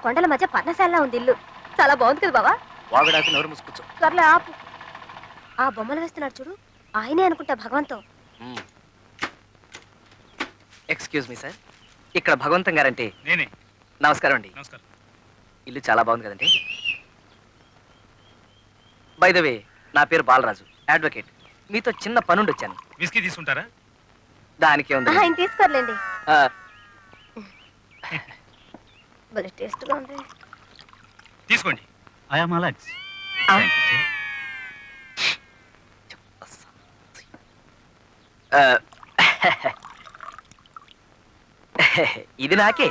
కొండల మధ్య పర్ణశాల ఉంది ఇల్లు. చాలా బాగుంది కదా బావా. వాగడాకి నోరు మూసుకొచ్చు. త్వరలో ఆపు. ఆ బొమ్మలు వేస్తున్నాడు చూడు, ఆయనే అనుకుంటా భగవంతం. ఎక్స్క్యూజ్ మీ సార్, ఇక్కడ భగవంతం గారంటే నేనే. నమస్కారం అండి. నమస్కారం. ఇల్లు చాలా బాగుంది కదండి. బై ద వే, నా పేరు బాలరాజు, అడ్వకేట్. మీతో చిన్న పనుండి వచ్చాను. విస్కీ తీసుకుంటారా? దానికే ఉంది. ఆయన తీసుకోర్లేండి. భలే టేస్ట్గా ఉంది. తీసుకోండి. I am Alex. ఇది నాకే.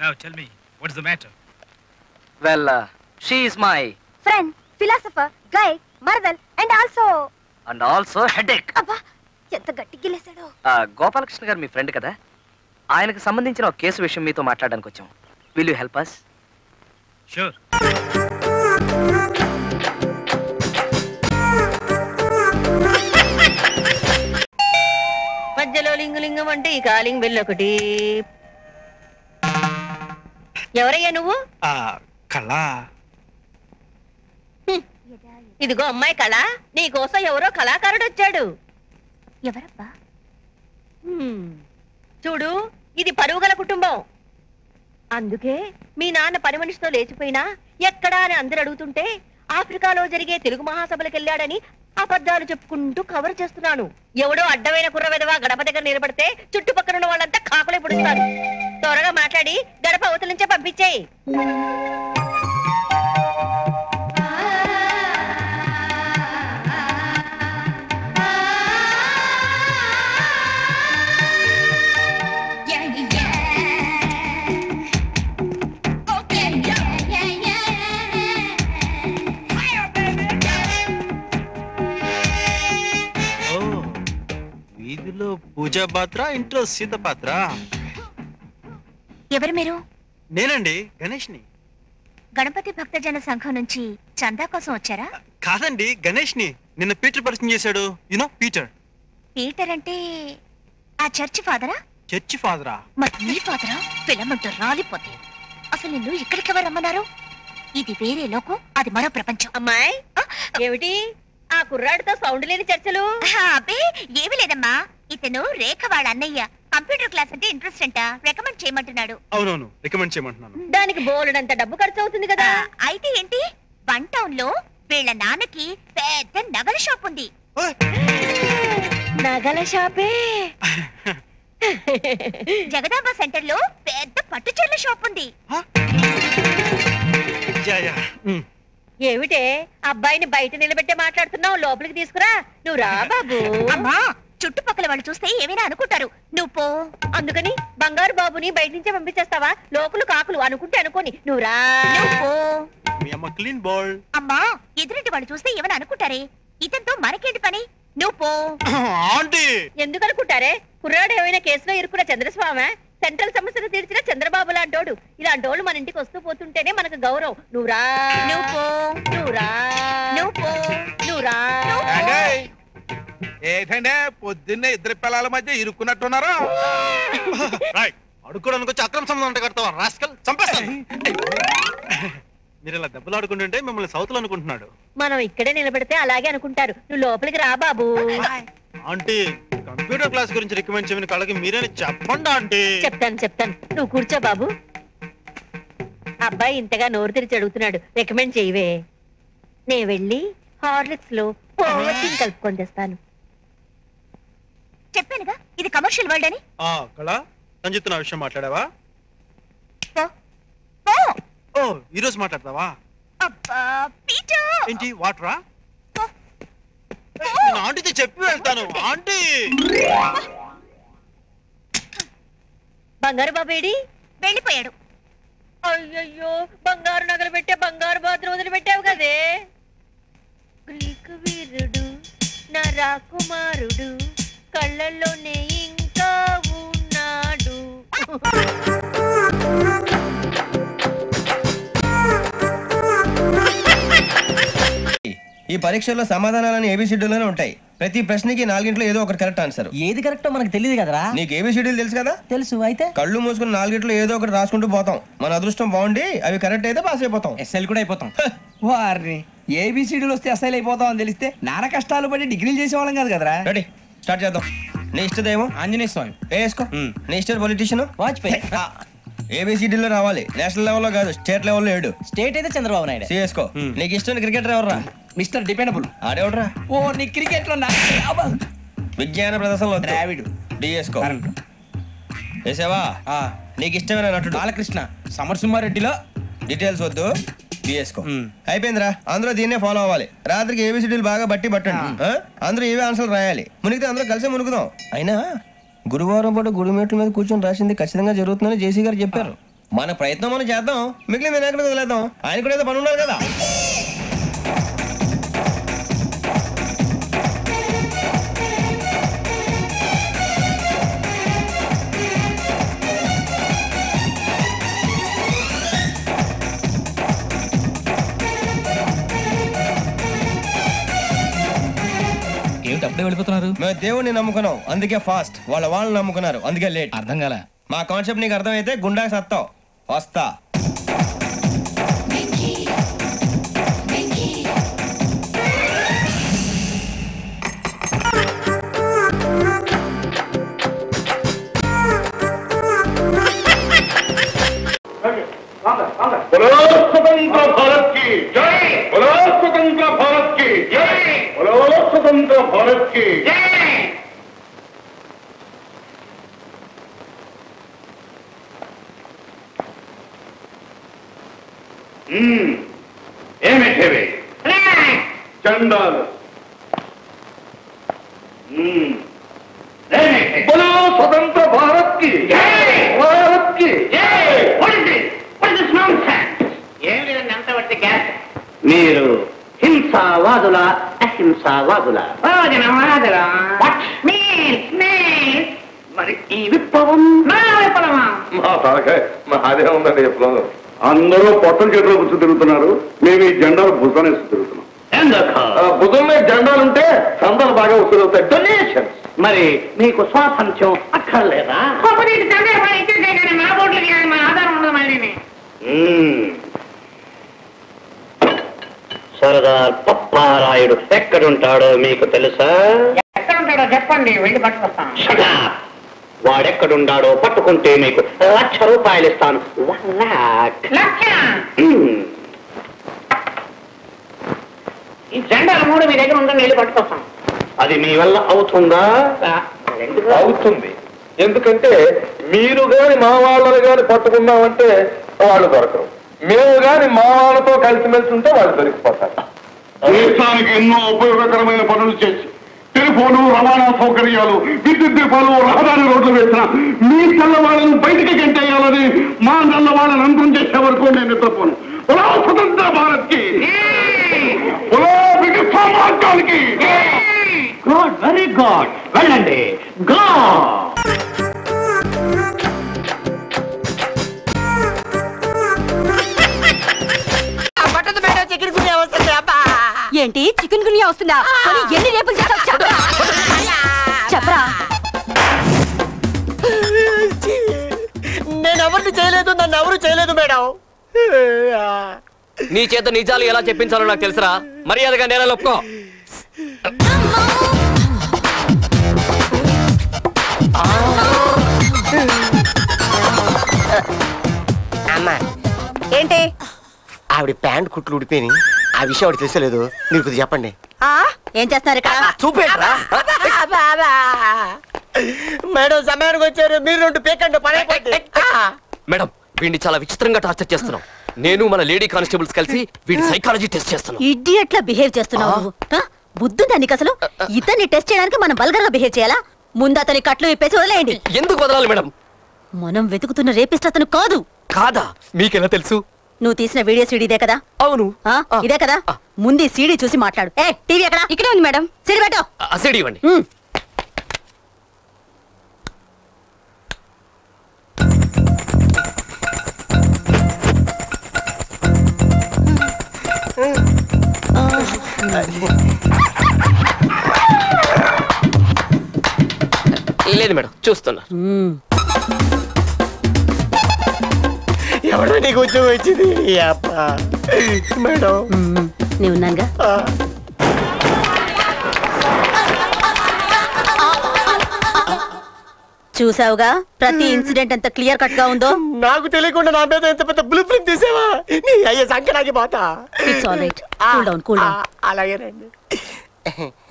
Now tell me, what's the matter? Well, she is my friend, philosopher, guide, mother, and also headache. అబ్బా ఎంత గట్టిగా గిల్లేశాడో. గోపాలకృష్ణ గారు మీ ఫ్రెండ్ కదా, ఆయనకు సంబంధించిన ఒక కేసు విషయం మీతో మాట్లాడడానికి వచ్చాం. Will you help us? Sure. మధ్యలో లింగలింగం అంటే ఈ కాలింగ్ బెల్ ఒకటి. ఎవరయ్యా నువ్వు? కళ. ఇదిగో అమ్మాయి కళ, నీ కోసం ఎవరో కళాకారుడు వచ్చాడు. ఎవరబ్బా? చూడు, ఇది పరువుగల కుటుంబం. అందుకే మీ నాన్న పని మనిషితో లేచిపోయినా ఎక్కడా అని అందరు అడుగుతుంటే ఆఫ్రికాలో జరిగే తెలుగు మహాసభలకు వెళ్ళాడని అబద్ధాలు చెప్పుకుంటూ కవర్ చేస్తున్నాను. ఎవడో అడ్డమైన కుర్ర విధవా గడప దగ్గర నిలబడితే చుట్టుపక్కల ఉన్న వాళ్ళంతా కాకులే పుడుస్తారు. త్వరగా మాట్లాడి గడప అవతల నుంచే పంపించేయి. వీధిలో పూజా పాత్ర, ఇంట్లో సీత పాత్ర. ఎవరు మీరు? నేనండి, గణేష్ని. గణపతి భక్తజన సంఘం నుంచి చందా కోసం వచ్చారా? కాదండి, గణేష్ని. నిన్న పీటర్ పరిచయం చేశాడు. You know Peter. పీటర్ అంటే ఆ చర్చి ఫాదరా? చర్చి ఫాదరా? మరి నీ ఫాదరా? ఫిలమంటూ రాలిపోతే అసలు నిన్ను ఇక్కడికి ఎవరు రమ్మన్నారు? ఇది వేరే లోకం, అది మరో ప్రపంచం. అమ్మాయి ఏమిటి ఆ కుర్రాడితో సౌండ్ లేని చర్చలు? అబ్బే ఏమి లేదమ్మా, ఇతను రేఖ వాళ్ళ అన్నయ్య. కంప్యూటర్ క్లాస్ అంటే ఇంట్రెస్ట్ అంట, రికమెండ్ చేయమంటున్నాడు. అవునవును, రికమెండ్ చేయమంటున్నాను. దానికి బోలెడంత డబ్బు ఖర్చు అవుతుంది కదా. అయితే ఏంటి, వన్ టౌన్ లో వీళ్ళ నాన్నకి పెద్ద నగల షాప్ ఉంది. నగల షాపే? జగదాంబ సెంటర్ లో పెద్ద పట్టుచీరల షాప్ ఉంది. ఏమిటే అబ్బాయిని బయట నిలబెట్టే మాట్లాడుతున్నావు? లోపలికి తీసుకురా. నువ్వు రా బాబు. అమ్మా, చుట్టుపక్కల వాళ్ళు చూస్తే ఏమైనా అనుకుంటారు, నువ్వు పో. అందుకని బంగారు బాబుని బయట నుంచే పంపించేస్తావా? లోకులు కాకులు అనుకుంటే అనుకోని, నువ్వు రా. మీ అమ్మ క్లీన్ బాల్. అమ్మా, ఎదురింటి వాళ్ళు చూస్తే ఏమైనా అనుకుంటారే, ఇతనితో మనకేంటి పని, నువ్వు పో. ఎందుకు అనుకుంటారే? కుర్రాడు ఏమైనా కేసులో ఇరుక్కున్న చంద్రస్వామి, సెంట్రల్ సమస్యను తీర్చిన చంద్రబాబు లాంటోడు. ఇలాంటోళ్ళు మన ఇంటికి వస్తూ పోతుంటేనే మనకు గౌరవం. నువ్వురా, నువ్వు పో, నువ్వురా, నువ్వు పో, నువ్వురా. ఏంటంటే పొద్దున్నే ఇద్దరు పిల్లల మధ్య ఇరుక్కున్నట్టున్నారా? అడుక్కోడానికి వచ్చి అక్రమ సంబంధం అంటే కడతావా రాస్కల్? చంపేస్తాను. మీరు ఇలా దెబ్బలు ఆడుకుంటుంటే మిమ్మల్ని సౌత్ లో అనుకుంటున్నాడు. మనం ఇక్కడే నిలబెడితే అలాగే అనుకుంటారు. నువ్వు లోపలికి రా బాబు. ఆంటీ, కంప్యూటర్ క్లాస్ గురించి రికమెండ్ చేయమని కళ్ళకి మీరే చెప్పండి ఆంటీ. చెప్తాను. నువ్వు కూర్చో బాబు. అబ్బాయి ఇంతగా నోరు తెరిచి అడుగుతున్నాడు, రికమెండ్ చేయవే. నే వెళ్ళి హార్లిక్స్ లో ఓవల్టీన్ కలుపుకొని తెస్తాను. చెప్పానుగా ఇది కమర్షియల్ వరల్డ్ అని. కళ, సంజిత్ నా విషయం మాట్లాడావా? పో. ఓ, ఈ రోజు మాట్లాడతావా? అబ్బా పీటర్, ఏంటి వాటరా? ఆంటీతో చెప్పి వెళ్తాను. ఆంటీ, బంగారు బాబేడి? వెళ్ళిపోయాడు. అయ్యయ్యో, బంగారు నగలు పెట్టే బంగారు బాతులు వదిలిపెట్టావు కదే. గ్రీకు వీరుడు నా రాకుమారుడు, కళ్ళల్లోనే ఇంకా ఉన్నాడు. ఈ పరీక్షల్లో సమాధానాలని ఏబిసిడ్యూల్లోనే ఉంటాయి. ప్రతి ప్రశ్నకి 4 ఏదో ఒకటి కరెక్ట్ ఆన్సర్. ఏది కరెక్టో మనకు తెలియదు కదరా. నీకు ఏబిసిడ్యూల్ తెలుసు కదా? తెలుసు. అయితే కళ్ళు మూసుకుని 4 ఏదో ఒకటి రాసుకుంటూ పోతాం. మన అదృష్టం బాగుండి అవి కరెక్ట్ అయితే పాస్ అయిపోతాం. ఎస్ఎల్ కూడా అయిపోతాం. వారిని ఏబిసిడీలు వస్తే ఎస్ఐలు అయిపోతాం అని తెలిస్తే నాన్న కష్టాలు పడి డిగ్రీలు చేసేవాళ్ళం కాదు కదరా. రెడీ, స్టార్ట్ చేద్దాం. నీ ఇష్టదేమో ఆంజనేయ స్వామి. వేసుకో. నీ ఇష్ట పొలిటీషియన్ వాజ్పేయి. ఏబిసిడీలో రావాలి, నేషనల్ లెవెల్లో కాదు, స్టేట్ లెవెల్లో 7. స్టేట్ అయితే చంద్రబాబు నాయుడు. సిఎస్కో. నీకు ఇష్టం క్రికెటర్ ఎవర్రా? Mister dependable. ఆడేవడరా? ఓ నీ క్రికెట్ లో విజ్ఞాన ప్రదర్శనలో ద్రావిడు. డిఎస్కో. వేసావా? నీకు ఇష్టమైన నటుడు? బాలకృష్ణ. సమర్సింహారెడ్డిలో డీటెయిల్స్ వద్దు, బిఎస్కో. అయిపోయిందిరా, అందరూ దీన్నే ఫాలో అవ్వాలి. రాత్రికి ఏబిసిడీలు బాగా బట్టి పట్టండి. అందరూ ఏవే ఆన్సర్లు రాయాలి. మునిగితే అందరూ కలిసి మునుగుదాం. అయినా గురువారం పాటు గురుమేట్ల మీద కూర్చొని రాసింది ఖచ్చితంగా జరుగుతుందని జేసీ గారు చెప్పారు. మన ప్రయత్నం మనం చేద్దాం, మిగిలిన వినాయకుడికి వదిలేద్దాం. ఆయన కూడా ఏదో పని ఉండాలి కదా. అప్పుడే వెళ్ళిపోతున్నారు. మేము దేవుడిని నమ్ముకున్నాం, అందుకే ఫాస్ట్. వాళ్ళని నమ్ముకున్నారు, అందుకే లేట్. అర్థం కాల. మా కాన్సెప్ట్ నీకు అర్థమైతే గుండా సత్తావు. వస్తా. स्वतंत्र भारत की जय। बोलो स्वतंत्र भारत की जय। बोलो स्वतंत्र भारत की जय। ఏమిటివి? చండాలు. बोलो स्वतंत्र भारत की जय। भारत की जय। మీరు హింసావాదుల అహింసావాదుల? మరి ఈ విప్లవం మా అదే ఉందండి విప్లవం. అందరూ పొట్టల చేతిలో కూర్చు తిరుగుతున్నారు, మేము ఈ జెండాలు భుజానేసి తిరుగుతున్నాం. భుజంలో జెండాలుంటే సందాలు బాగా వస్తుంటాయి. డొనేషన్స్. మరి మీకు స్వాతంత్ర్యం అక్కర్లేదా? సర్దార్ పప్పారాయుడు ఎక్కడుంటాడో మీకు తెలుసా? ఎక్కడుంటాడో చెప్పండి, వెళ్ళి పట్టుకొస్తాను. వాడెక్కడుండాడో పట్టుకుంటే మీకు ₹1,00,000 ఇస్తాను. 1,00,000. ఈ జెండాలు 3 మీ దగ్గర ఉందని వెళ్ళి పట్టుకొస్తాను. అది మీ వల్ల అవుతుందా? అవుతుంది. ఎందుకంటే మీరు గాని మా వాళ్ళని గాని పట్టుకున్నామంటే వాళ్ళు దొరకరు. మేము గాని మా వాళ్ళతో కలిసిమెలిసి ఉంటే వాళ్ళు దొరికిపోతారు. దేశానికి ఎన్నో ఉపయోగకరమైన పనులు చేసి టెలిఫోను, రవాణా సౌకర్యాలు, విద్యుత్ దీపాలు, రహదారి రోడ్లు వేసిన మీ తెల్లవాళ్ళను బయటికి గంటేయాలని మా నల్లవాళ్ళని అంతం చేసే వరకు నేను నిద్రపోను. స్వతంత్ర భారత్ కి, మార్గానికి. Good, very good. వెళ్ళండి. గో. ఏంటి చికెన్ గునియా వస్తుందా? ఎన్ని రేపులు చెప్పరా? నేను ఎవరిని చేయలేదు, నన్ను ఎవరు చేయలేదు మేడం. నీ చేత నిజాలు ఎలా చెప్పించాలో నాకు తెలుసురా. మర్యాదగా నేల ఒప్పుకో. అమ్మా ఏంటి? ఆవిడ ప్యాంట్ కుట్లు ఉడిపోయి ఆ విషయం ఆవిడ తెలిసలేదు. మీరు కొద్దిగా చెప్పండి. ఏం చేస్తున్నారు ఇక్కడ? చూపేట్రా మేడం. సమయానికి వచ్చారు, మీరు 2 పీకండి పని. మేడం, వీడిని చాలా విచిత్రంగా టార్చర్ చేస్తున్నాం. నేను మన లేడీ కానిస్టేబుల్స్ కలిసి వీడి సైకాలజీ టెస్ట్ చేస్తున్నాం. ఇడియట్లా బిహేవ్ చేస్తున్నావు. బుద్ధుందా నీకు అసలు? ఇతన్ని టెస్ట్ చేయడానికి మనం బల్గర్గా బిహేవ్ చేయాలా? ముందు అతని కట్లు విప్పేసి వదిలేయండి. ఎందుకు వదలాలి మేడం? మనం వెతుకుతున్న రేపిస్ట్ అతను కాదు. కాదా? మీకెలా తెలుసు? నువ్వు తీసిన వీడియో సీడీ ఇదే కదా? అవును. ఇదే కదా? ముందు సీడీ చూసి మాట్లాడు. టీవీ ఎక్కడ? ఇక్కడే ఉంది మేడం. సీడీ పెట్టు. సీడీ ఇవ్వండి. లేదు మేడం, చూస్తున్నా. ఎవడో నీకు ఉద్యోగం వచ్చింది మేడం? నేను ఉన్నానుగా. చూసావుగా ప్రతి ఇన్సిడెంట్ ఎంత క్లియర్ కట్ గా ఉందో. నాకు తెలియకుండా నా మీద ఎంత పెద్ద బ్లూ ప్రింట్ తీసావా? నీ అయ్యే సంకనాకి పోతా. It's all right. Cool down, cool down. అలాగేనండి.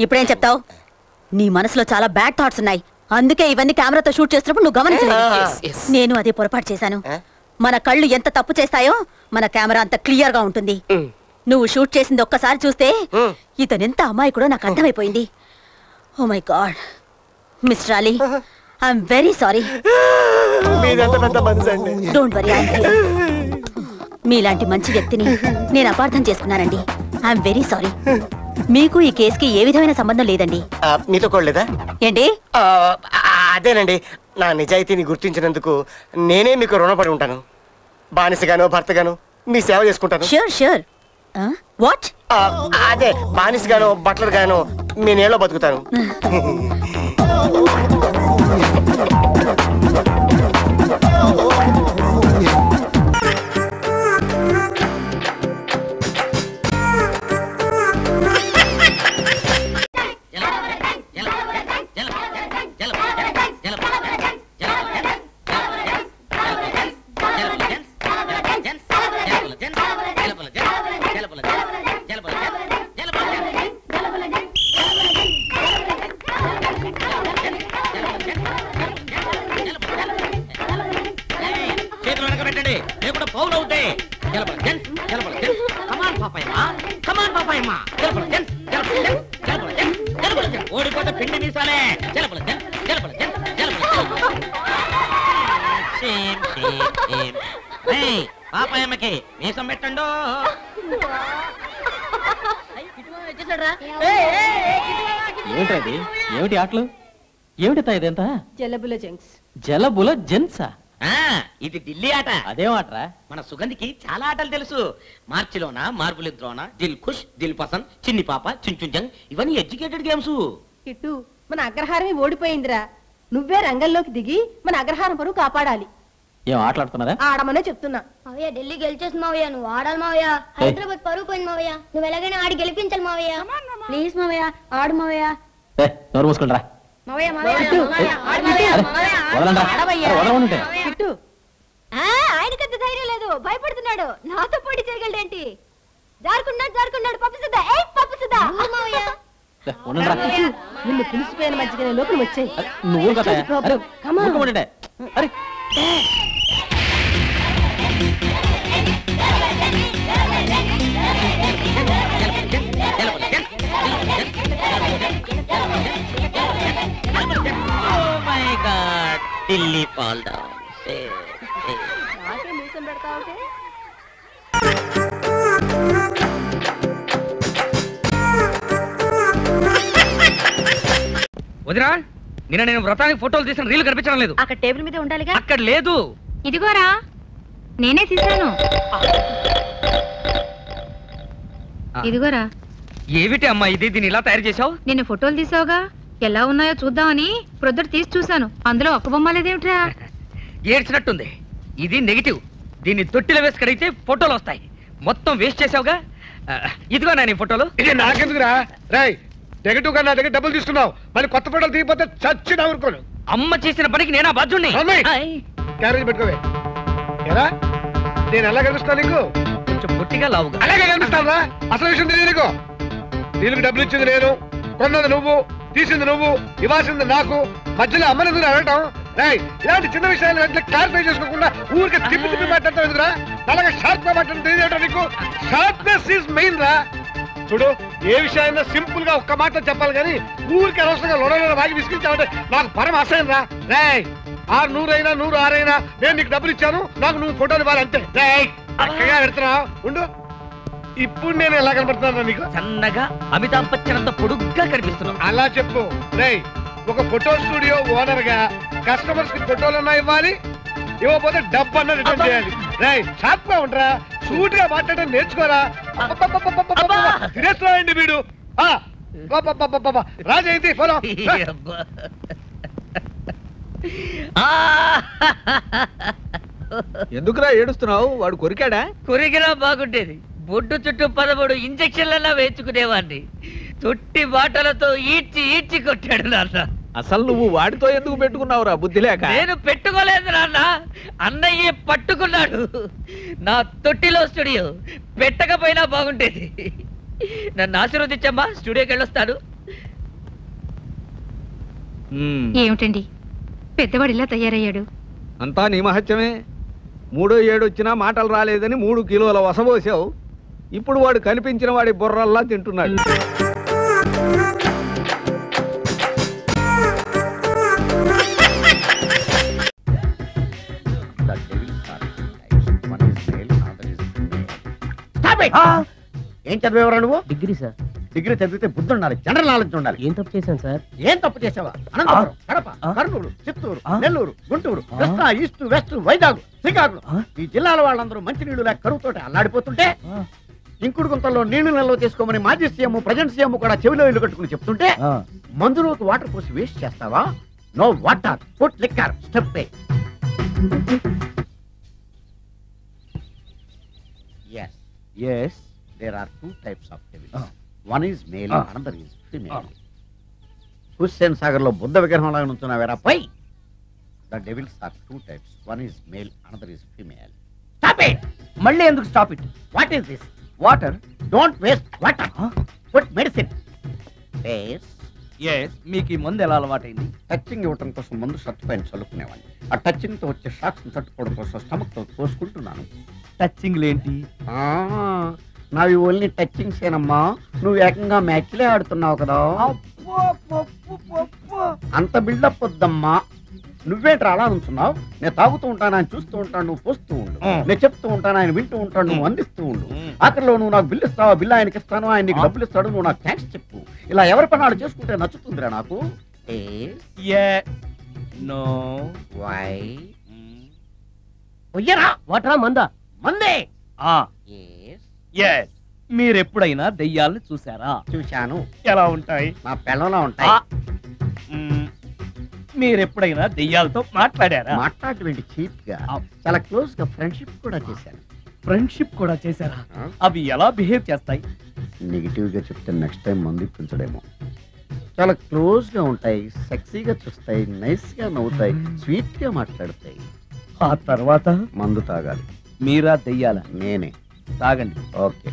ఇప్పుడేం చెప్తావు? నీ మనసులో చాలా బ్యాడ్ థాట్స్ ఉన్నాయి, అందుకే ఇవన్నీ కెమెరాతో షూట్ చేస్తున్నప్పుడు నువ్వు గమనించలేదు. నేను అదే పొరపాటు చేశాను. మన కళ్ళు ఎంత తప్పు చేస్తాయో మన కెమెరా అంత క్లియర్ గా ఉంటుంది. నువ్వు షూట్ చేసింది ఒక్కసారి చూస్తే ఇతను ఎంత అమాయకుడో నాకు అర్థమైపోయింది. Oh my god mister Ali, I'm very sorry. Don't worry, మీలాంటి మంచి వ్యక్తిని నేను అపార్థం చేసుకున్నానండి. I'm very sorry. మీకు ఈ కేసుకి ఏ విధమైన సంబంధం లేదండి. మీతో కూడలేదా ఏంటి? అదేనండి, నా నిజాయితీని గుర్తించినందుకు నేనే మీకు రుణపడి ఉంటాను. బానిసగాను భర్తగాను మీ సేవ చేసుకుంటాను. Sure sure. వాట్? అదే బానిసగాను బట్లర్ గాను మీ నేలో బతుకుతాను. ఓడిపోతే పిండి మీసాలే. పాపాయమ్మకి మీసం పెట్టండు. ఏమిటది? ఏమిటి ఆటలు? ఏమిటి ఇదంతా? జలబుల జెంట్స్. జలబుల జెంట్సా? ఇది ఢిల్లీ ఆట. అదేం ఆటరా? మన సుగంధికి చాలా ఆటలు తెలుసు. మార్చిలోన మార్బుల్ ద్రోణ, దిల్ ఖుష్, దిల్ పసంద్, చిన్ని పాప, చుంచుంజంగ్, ఇవన్నీ ఎడ్యుకేటెడ్ గేమ్స్. కిట్టు, మన అగ్రహారమే ఓడిపోయిందిరా. నువ్వే రంగంలోకి దిగి మన అగ్రహారం పరువు కాపాడాలి. ఏం ఆటలాడుతున్నారా? ఆడమనే చెప్తున్నా. మావయ్య ఢిల్లీ గెలిచేస్తుంది మావయ్య, నువ్వు ఆడాలి మావయ్య. హైదరాబాద్ పరువు పోయింది మావయ్య, నువ్వు ఎలాగైనా ఆడి గెలిపించాలి మావయ్య. ప్లీజ్ మావయ్య, ఆడు మావయ్య. నోరు మూసుకుంటారా? మావయ్య మావయ్య ఆయనకంత ధైర్యం లేదు, భయపడుతున్నాడు. నాతో పోటీ చేయగలడేంటి? జారుకున్నాడు పప్పుసుదా. ఏ పప్పుసుదా మావయ్య. నిన్ను పిలిచిపోయిన మధ్యగా లోపల వచ్చాయి. నువ్వు కదా ఢిల్లీ ఫాల్ డౌన్. నాకే మీసం పెడతావుటే. వదిరా, నిన్న నేను వ్రతానికి ఫోటోలు తీసిన రీల్ కనిపించడం లేదు. అక్కడ టేబుల్ మీద ఉండాలిగా. అక్కడ లేదు. ఇదిగోరా, నేనే తీసాను. ఇదిగోరా. ఏమిటి అమ్మా ఇది? దీన్ని ఇలా తయారు చేసావు? నిన్ను ఫోటోలు తీసావుగా, ఎలా ఉన్నాయో చూద్దామని ప్రొద్దుట తీసి చూశాను. అందులో ఒక్క బొమ్మ లేదేమిట్రా? ఏడ్చినట్టుంది. ఇది నెగిటివ్. దీన్ని తొట్టిలో వేసి కడిగితే ఫోటోలు వస్తాయి. మొత్తం వేస్ట్ చేసావుగా. ఇదిగో నా నీ ఫోటోలు. ఇది నాకెందుకురా? రాయ్, నెగటివ్ గా నా దగ్గర డబ్బులు తీసుకున్నావు, మళ్ళీ కొత్త ఫోటోలు తీయకపోతే చచ్చి నవ్వుకోను. అమ్మ చేసిన పనికి నేనా బాధ్యుణ్ణి? క్యారేజ్ పెట్టుకోవే. ఎలా నేను ఎలా కనిపిస్తాను నీకు? కొంచెం పొట్టిగా లావుగా. అలాగే కనిపిస్తాను రా. అసలు విషయం తెలియదు నీకు. నీకు డబ్బులు ఇచ్చింది నేను, కొన్నది నువ్వు, తీసింది నువ్వు, ఇవ్వాల్సింది నాకు. మధ్యలో అమ్మని ఎందుకు అడగటం? రాయ్, ఇలాంటి చిన్న విషయాలు వెంటనే క్లారిఫై చేసుకోకుండా ఊరికే తిప్పి మాట్లాడతావు ఎందుకురా? అలాగే షార్ప్ గా మాట్లాడడం తెలియదు నీకు. షార్ప్నెస్ ఈజ్ మెయిన్ రా. చూడు, ఏ విషయాన్ని సింపుల్ గా ఒక్క మాట చెప్పాలి కానీ ఊరికి అనవసరంగా లొడలో వాగి విసిగించావంటే నాకు పరమ అసహ్యం రా. రాయ్, 600 అయినా 106 అయినా నేను నీకు డబ్బులు ఇచ్చాను, నాకు నువ్వు ఫోటోలు ఇవ్వాలి అంతే. రాయ్, అక్కగా పెడుతున్నావు ఉండు. ఇప్పుడు నేను ఎలా కనపడుతున్నా నీకు? సన్నగా అమితాబ్ బచ్చన్ అంత పొడుగ్గా కనిపిస్తున్నావు. అలా చెప్పు. రేయ్, ఒక ఫోటో స్టూడియో ఓనర్ గా కస్టమర్స్ కి ఫోటోలన్నా ఇవ్వాలి, ఇవ్వకపోతే డబ్బు అన్న రిటర్న్ చేయాలి. రేయ్, షార్ప్ గా ఉండరా. సూటిగా మాట్లాడడం నేర్చుకోరా. తినేస్తున్నాడండి వీడు. రాజైతే ఫోన్ ఎందుకురా ఏడుస్తున్నావు? వాడు కొరికాడా? కొరికినా బాగుండేది. బొడ్డు చుట్టూ 13 ఇంజక్షన్లన్నా వేయించుకునేవాడిని. తొట్టి బాటలతో ఈడ్చి ఈడ్చి కొట్టాడు నాన్న. అసలు నువ్వు వాడితో ఎందుకు పెట్టుకున్నావురా బుద్ధి లేక? నేను పెట్టుకోలేదు నాన్న, అన్నయ్య పట్టుకున్నాడు. నా తొట్టిలో స్టూడియో పెట్టకపోయినా బాగుండేది. నన్ను ఆశీర్వదించమ్మా, స్టూడియోకి వెళ్ళొస్తాడు. ఏమిటండి పెద్దవాడు ఇలా తయారయ్యాడు? అంతా నీ మహత్యమే. 3వ ఏడు వచ్చినా మాటలు రాలేదని 3 కిలోల వసబోసావు. ఇప్పుడు వాడు కనిపించిన వాడి బుర్రల్లా తింటున్నాడు. ఏం చదివేవరా నువ్వు? Degree sir. డిగ్రీ చదివితే బుద్ధి ఉండాలి, జనరల్ నాలెడ్జ్ ఉండాలి. ఏం తప్పు చేశాను సార్? ఏం తప్పు చేసావా? అనంతపురం, కడప, కర్నూలు, చిత్తూరు, నెల్లూరు, గుంటూరు, కృష్ణా, ఈస్ట్, వెస్ట్, వైజాగ్, శ్రీకాకుళం ఈ జిల్లాల వాళ్ళందరూ మంచినీళ్లు లేక కరువుతోటి అల్లాడిపోతుంటే ఇంకుడు గుంతల్లో నీళ్లు నిల్వ చేసుకోమని మాజీ సీఎం ప్రజెంట్ సీఎం కూడా చెవిలో ఇల్లు కట్టుకుని చెప్తుంటే మందులోకి వాటర్ పోసి వేస్ట్ చేస్తావా? No water, put liquor, step A. Yes. Yes. There are 2 types of devils. One is male, another is female. Hussain Sagar లో బుద్ధ విగ్రహం లాగా నుంచున్నావేరా పై. The devils are 2 types. One is male, another is female. Stop it! మళ్ళీ ఎందుకు stop it? What is this? Water. Don't waste water. Put medicine. Yes. Yes, మీకు ఈ మందు ఎలా అలవాటైంది? టచింగ్ ఇవ్వటం కోసం ముందు షర్ట్ పైన చల్లుకునేవాడిని. ఆ టచింగ్ తో వచ్చే షాక్స్ తట్టుకోవడం కోసం స్టమక్ తో పోసుకుంటున్నాను. టచింగ్ ఏంటి? నావి ఓన్లీ టచింగ్స్ ఏనమ్మా. నువ్వు ఏకంగా మ్యాచ్లే ఆడుతున్నావు కదా. అంత బిల్డప్ వద్దమ్మా. నువ్వేంట్రా అలా ఉంటున్నావు? నేను తాగుతూ ఉంటాను, ఆయన చూస్తూ ఉంటాను, నువ్వు పోస్తూ ఉండు. నేను చెప్తూ ఉంటాను, ఆయన వింటూ ఉంటాడు, నువ్వు అందిస్తూ ఉండు. ఆఖరిలో నువ్వు నాకు బిల్లు ఇస్తావా, బిల్లు ఆయనకి ఇస్తాను, ఆయన నీకు డబ్బులు ఇస్తాడు, నువ్వు నాకు థ్యాంక్స్ చెప్పు. ఇలా ఎవరి పనాడు చేసుకుంటే నచ్చుతుందిరా నాకు. నో వై వాటరా మందా? మందే. ఎస్. మీరెప్పుడైనా దెయ్యాలను చూసారా? చూశాను. ఎలా ఉంటాయి? నా పెళ్ళంలా ఉంటాయి. మీరెప్పుడైనా దెయ్యాలతో మాట్లాడారా? మాట్లాడేటువంటి చీప్ గా చాలా క్లోజ్ గా ఫ్రెండ్షిప్ కూడా చేశాను. ఫ్రెండ్షిప్ కూడా చేశారా? అవి ఎలా బిహేవ్ చేస్తాయి? నెగిటివ్ గా చెప్తే నెక్స్ట్ టైం మందు ఇప్పించడేమో. చాలా క్లోజ్ గా ఉంటాయి, సెక్సీగా చూస్తాయి, నైస్ గా నవ్వుతాయి, స్వీట్ గా మాట్లాడతాయి. ఆ తర్వాత మందు తాగాలి. మీరా దెయ్యాల? నేనే. తాగండి. ఓకే.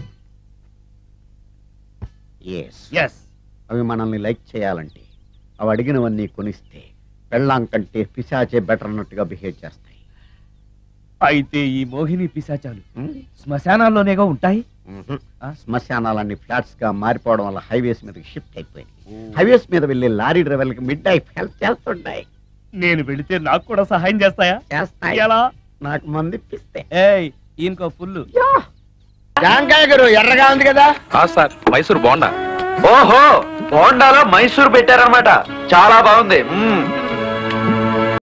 ఎస్. అవి మనల్ని లైక్ చేయాలంటే అవి అడిగినవన్నీ కొనిస్తే పెళ్ళాం కంటే పిశాచే బెటర్ అన్నట్టుగా బిహేవ్ చేస్తాయి. అయితే ఈ మోహిని పిశాచాలు శ్మశానాల్లోనేగా ఉంటాయి? శ్మశానాలన్నీ ఫ్లాట్స్ గా మారిపోవడం వల్ల హైవేస్ మీదకి షిఫ్ట్ అయిపోయింది. హైవేస్ మీద వెళ్ళే లారీ డ్రైవర్లకి మిడ్ నైట్ హెల్ప్ చేస్తుంటాయి. నేను వెళితే నాకు కూడా సహాయం చేస్తాయా? చేస్తాయి. ఎలా? నాకు మంది ఇప్పిస్తే. ఏయ్, ఈయనకో ఫుల్. జాంకాయ గారు ఎర్రగా ఉంది కదా? సార్, మైసూర్ బోండా. ఓహో, బోండాలో మైసూర్ పెట్టారనమాట. చాలా బాగుంది.